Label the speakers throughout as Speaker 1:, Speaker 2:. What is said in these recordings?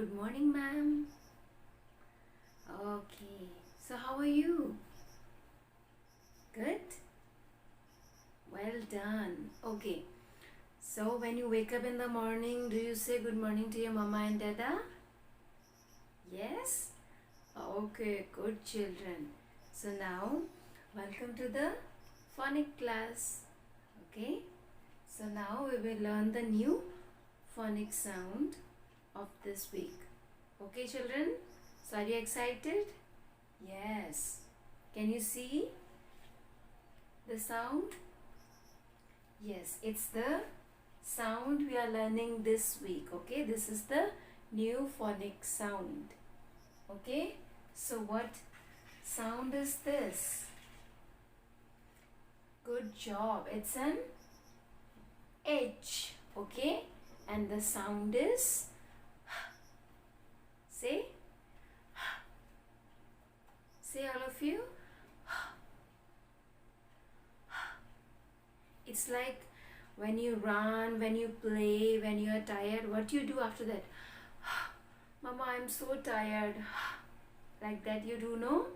Speaker 1: Good morning, ma'am. Okay, so how are you? Good? Well done. Okay, so when you wake up in the morning, do you say good morning to your mama and dada? Yes? Okay, good children. So now, welcome to the phonic class. Okay, so now we will learn the new phonic sound of this week. Okay, children? So are you excited? Yes. Can you see the sound? Yes, it's the sound we are learning this week. Okay, this is the new phonic sound. Okay, so what sound is this? Good job. It's an H. Okay, and the sound is say all of you. It's like when you run, when you play, when you are tired, what do you do after that? Mama, I'm so tired. Like that you do, no?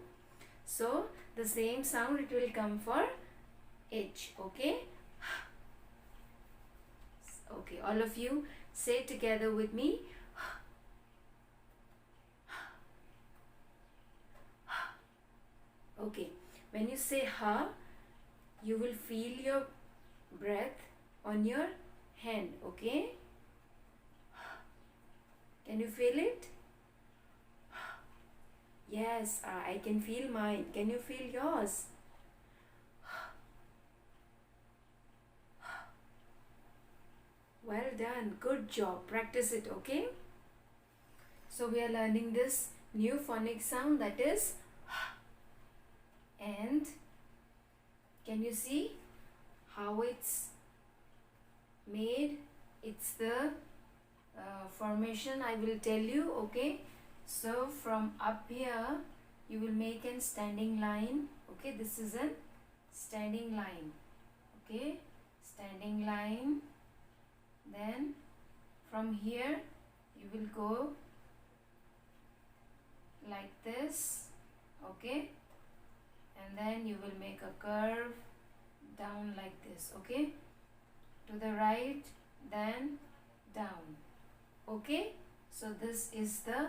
Speaker 1: So the same sound it will come for H. Okay? Okay, all of you say together with me. Okay, when you say ha, you will feel your breath on your hand. Okay? Can you feel it? Yes, I can feel mine. Can you feel yours? Well done. Good job. Practice it, okay? So we are learning this new phonic sound, that is and can you see how it's made? It's the formation I will tell you, okay? So from up here you will make a standing line. Okay, this is a standing line. Okay, standing line. Then from here you will go like this. Okay, and then you will make a curve down like this. Okay, to the right, then down. Okay, so this is the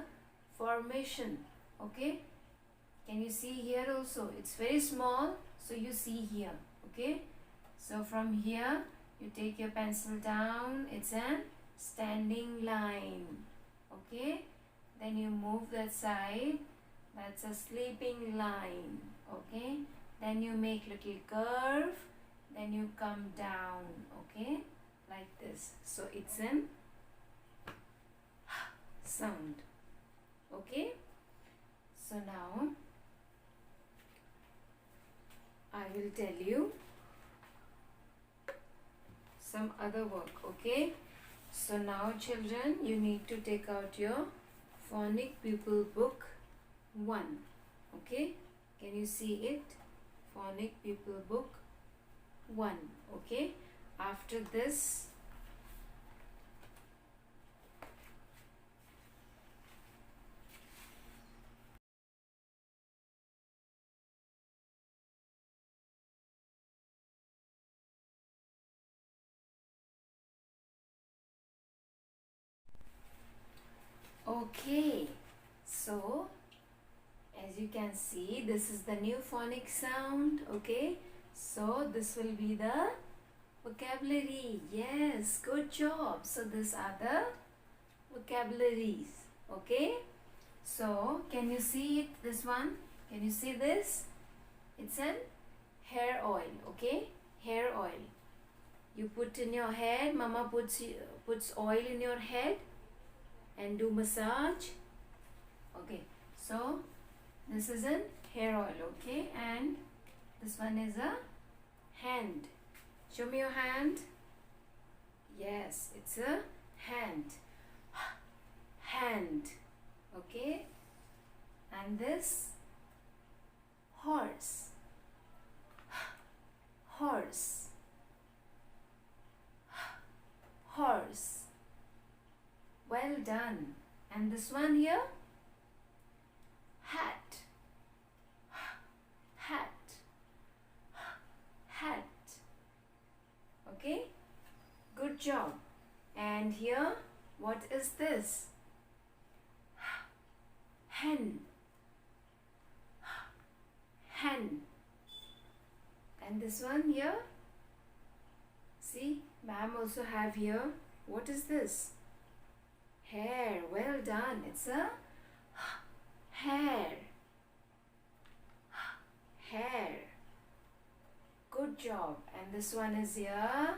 Speaker 1: formation. Okay, can you see here also? It's very small, so you see here. Okay, so from here you take your pencil down. It's a standing line. Okay, then you move that side. That's a sleeping line. Okay, then you make little curve, then you come down. Okay, like this. So it's an sound. Okay, so now I will tell you some other work. Okay, so now children, you need to take out your phonic pupil book 1. Okay, can you see it? Phonic pupil book 1. Okay, after this okay, so as you can see, this is the new phonic sound. Okay, so this will be the vocabulary. Yes, good job. So these are the vocabularies. Okay, so can you see it, this one? Can you see this? It's an hair oil. Okay, hair oil. You put in your head. Mama puts oil in your head and do massage. Okay, so this is a hair oil. Okay, and this one is a hand. Show me your hand. Yes, it's a hand. Hand. Okay, and this horse. Horse. Horse. Well done. And this one here, hat, hat, hat. Okay, good job. And here, what is this? Hen, hen. And this one here, see, ma'am also have here, what is this? Hair. Well done. It's a hair. Hair. Good job. And this one is here,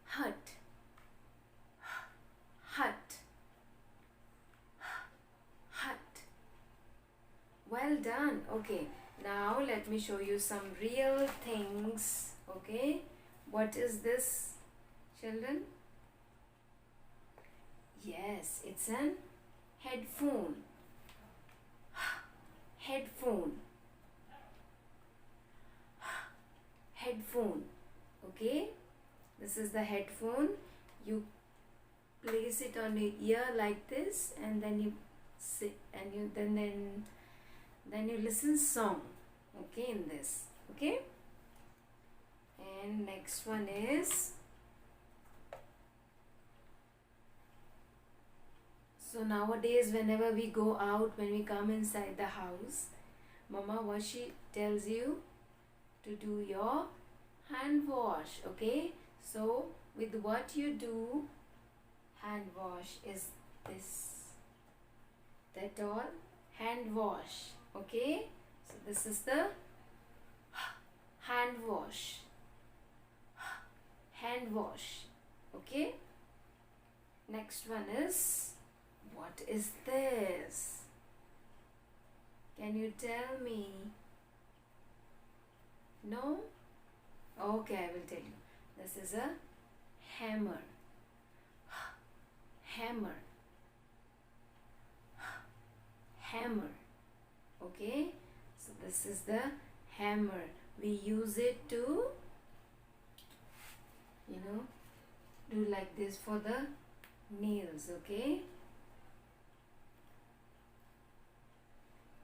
Speaker 1: hut, hut, hut. Well done. Okay, now let me show you some real things. Okay, what is this, children? Yes, it's an headphone. Headphone. Headphone. Okay, this is the headphone. You place it on your ear like this, and then you sit, and you then you listen song. Okay, in this. Okay, and next one is, so nowadays whenever we go out, when we come inside the house, mama, what she tells you to do your hand wash. Okay, so with what you do hand wash is this, Dettol hand wash. Okay, so this is the hand wash, hand wash. Okay, next one is, what is this? Can you tell me? No? Okay, I will tell you. This is a hammer. Hammer. Hammer. Okay, so this is the hammer. We use it to, do like this for the nails. Okay,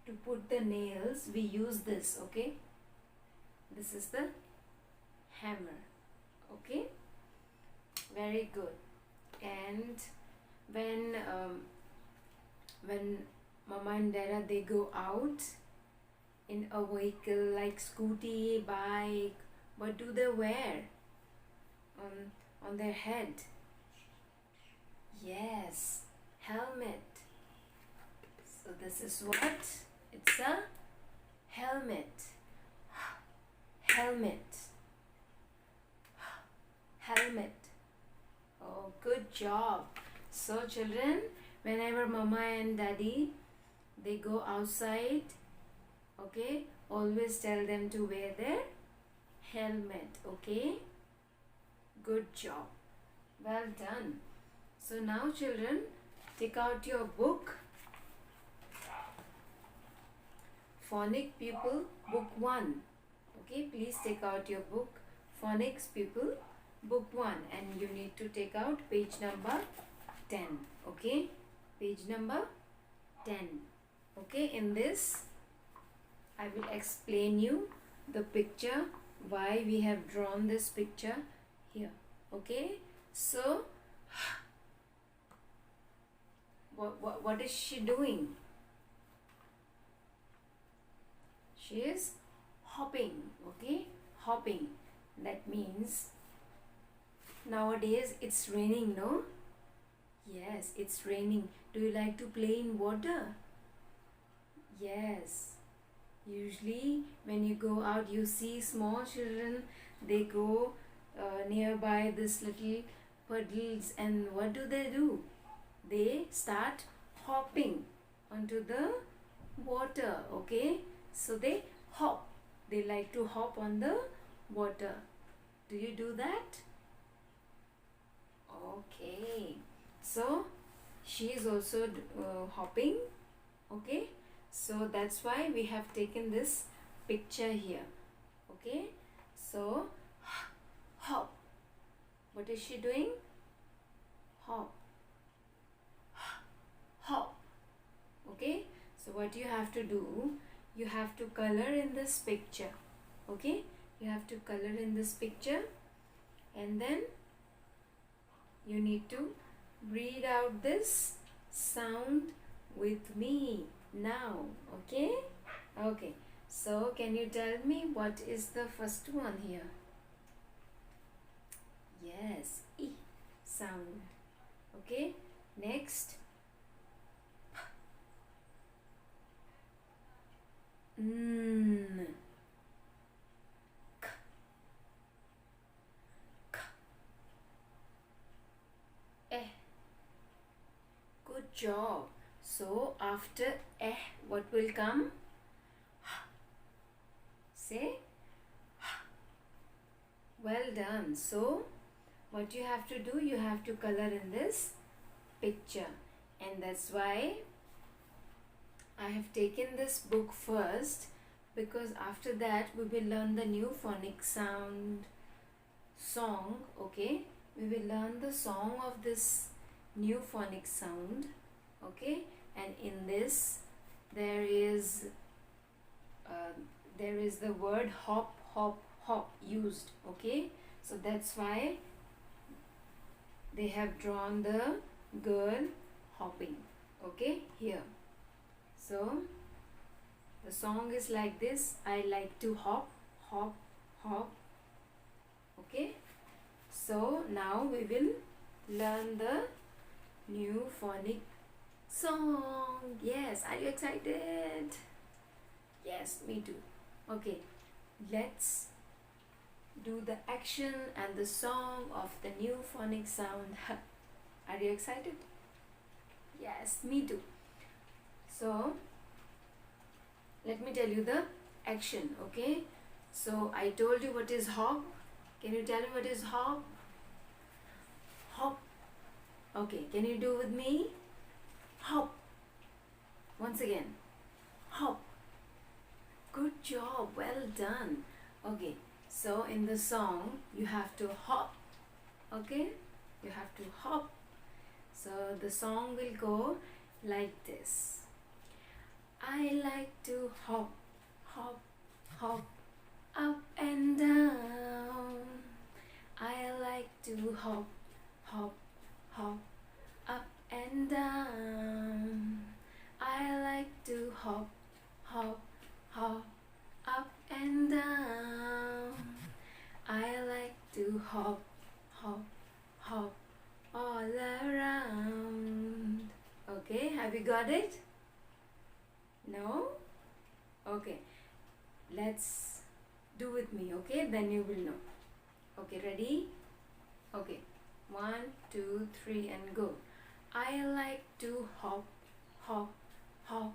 Speaker 1: to put the nails we use this. Okay, this is the hammer. Okay, very good. And when mama and dada, they go out in a vehicle like scooty, bike, what do they wear on their head? Yes, helmet. So this is what? It's a helmet. Helmet. Helmet. Oh, good job. So children, whenever mama and daddy, they go outside, okay, always tell them to wear their helmet. Okay, good job. Well done. So now children, take out your book, Phonic Pupil Book 1. Okay, please take out your book, Phonics Pupil Book 1, and you need to take out page number 10. Okay, page number 10. Okay, in this I will explain you the picture, why we have drawn this picture here. Okay, so what is she doing? She is hopping. Okay, hopping. That means nowadays it's raining, no? Yes, it's raining. Do you like to play in water? Yes. Usually when you go out, you see small children, they go nearby this little puddles, and what do? They start hopping onto the water. Okay, so they hop. They like to hop on the water. Do you do that? Okay, so she is also hopping. Okay, so that's why we have taken this picture here. Okay, so hop. What is she doing? Hop. what you have to do, you have to color in this picture. Okay, you have to color in this picture, and then you need to read out this sound with me now. Okay, okay, so can you tell me what is the first one here? Yes, E sound. Okay, next N. K. K. Eh. Good job. So after eh, what will come? Say well done. So what you have to do, you have to color in this picture, and that's why I have taken this book first, because after that we will learn the new phonic sound song. Okay, we will learn the song of this new phonic sound. Okay, and in this there is the word hop, hop, hop used. Okay, so that's why they have drawn the girl hopping. Okay, here. So the song is like this: I like to hop, hop, hop. Okay, so now we will learn the new phonic song. Yes, are you excited? Yes, me too. Okay, let's do the action and the song of the new phonic sound. Are you excited? Yes, me too. So let me tell you the action. Okay, so I told you what is hop. Can you tell me what is hop? Hop. Okay, can you do with me? Hop. Once again. Hop. Good job, well done. Okay, so in the song you have to hop. Okay, you have to hop. So the song will go like this: I like to hop, hop, hop, up and down. I like to hop, hop, hop, up and down. I like to hop, hop, hop, up and down. I like to hop, hop, hop, all around. Okay, have you got it? No? Okay, let's do with me. Okay, then you will know. Okay, ready? Okay, 1, 2, 3 and go. I like to hop, hop, hop,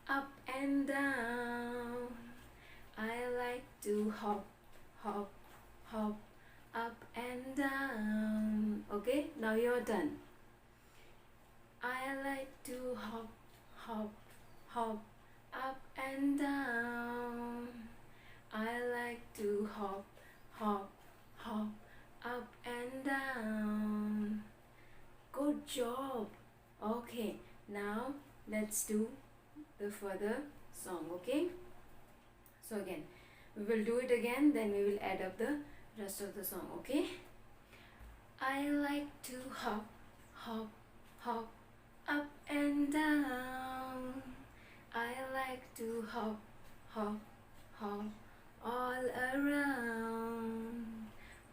Speaker 1: up and down. I like to hop, hop, hop, up and down. Okay, now your turn. I like to hop, hop, hop, up and down. I like to hop, hop, hop, up and down. Good job. Okay, now let's do the further song. Okay, so again we will do it again, then we will add up the rest of the song. Okay, I like to hop, hop, hop, up and down. I like to hop, hop, hop, all around.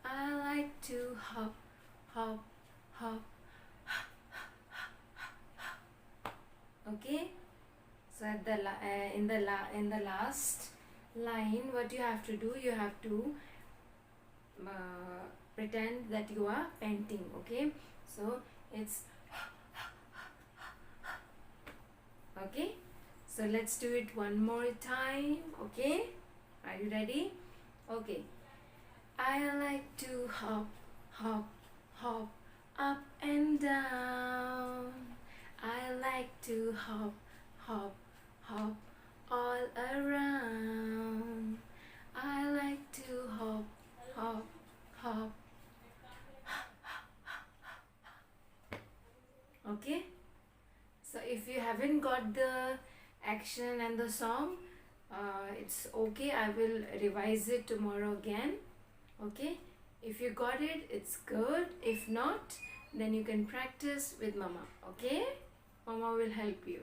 Speaker 1: I like to hop, hop, hop. Okay, so at the in the last line, what you have to do, you have to pretend that you are panting. Okay, so it's okay. So let's do it one more time. Okay, are you ready? Okay, I like to hop, hop, hop, up and down. I like to hop, hop, hop, all around. I like to hop, hop, hop. Okay, so if you haven't got the action and the song, it's okay. I will revise it tomorrow again. Okay, if you got it, it's good. If not, then you can practice with mama. Okay, mama will help you.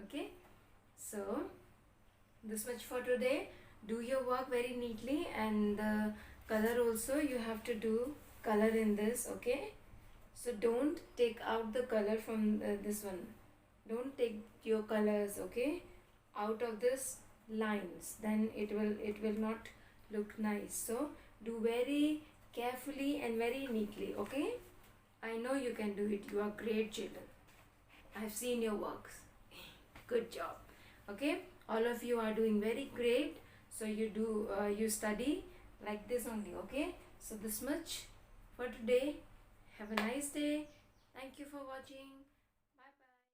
Speaker 1: Okay, so this much for today. Do your work very neatly, and the color also you have to do color in this. Okay, so don't take out the color from this one. Don't take your colors, okay, out of this lines, then it will not look nice. So do very carefully and very neatly. Okay, I know you can do it. You are great children. I've seen your works. Good job. Okay, all of you are doing very great. So you do you study like this only. Okay, so this much for today. Have a nice day. Thank you for watching.